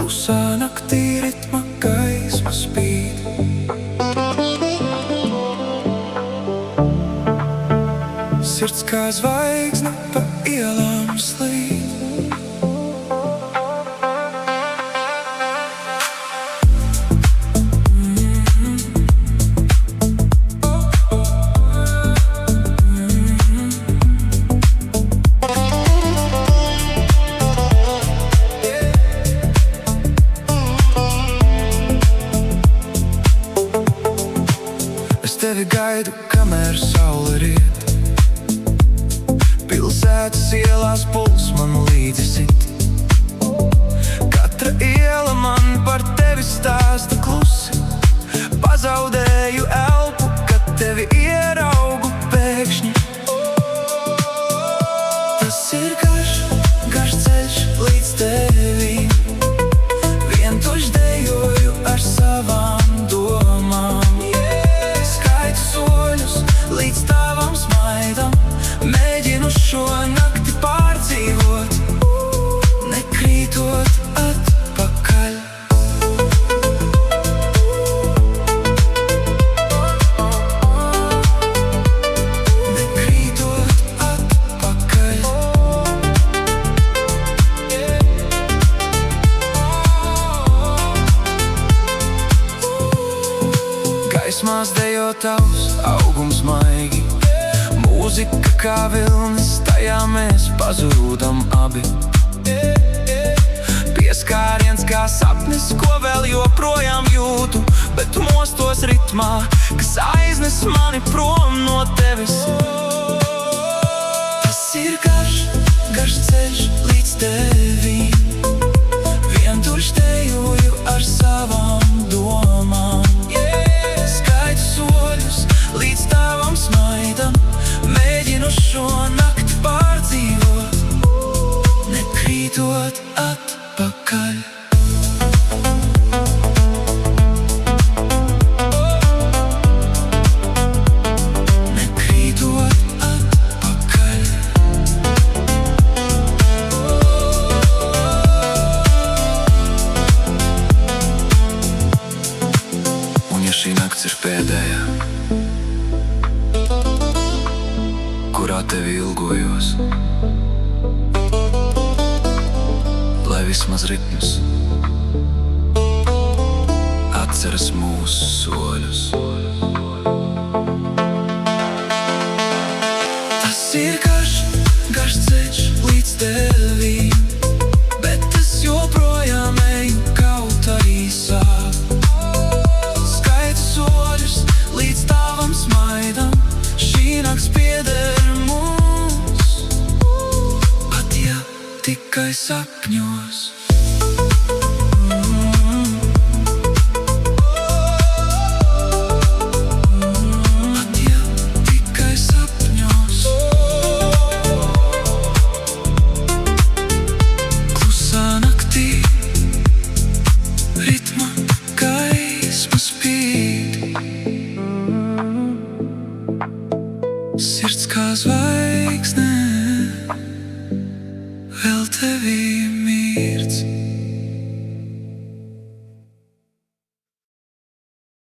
Klusā naktī ritma gaisma spīd. Sirds kā zvaigzne pa ielām slīd. Es tevi gaidu, kamēr saule riet. Pilsētas ielās puls man līdzi sit. Katra iela man par tevi stāsta klusi. Pazaudēju elpu, kad tevi ieraugu pēkšņi. Tas ir garš, garš ceļš līdz tevim. Vientuļš dejoju ar savām domām. Skaitu soļus līdz tavam smaidam. Mēģinu šo nakti pārdzīvot, nekrītot atpakaļ. Nekrītot atpakaļ. Gaismās dejo tavs augums maigi. Mūzika kā vilnis, tajā mēs pazūdam abi. Pieskāriens kā sapnis, ko vēl joprojām jūtu, bet mostos ritmā, kas aiznes mani prom no tevis. Tas ir garš, garš ceļš līdz tevim. Vientuļš dejoju ar savām domām. Skaitu soļus līdz tavam smaidam. Mēģinu šo nakti pārdzīvot, nekrītot atpakaļ. Nekrītot atpakaļ. Un ja šī nakts ir pēdējā, kurā tevi ilgojos, lai vismaz ritms atceras mūsu soļus. Tas ir garš, garš ceļš līdz tevim, bet es joprojām eju, kaut arī sāp. Skaitu soļus līdz tavam smaidam. Šī nakts pieder mums, pat ja tikai sapņos. Pat ja tikai sapņos. Klusā naktī ritma gaisma spīd. Sirds kā zvaigzne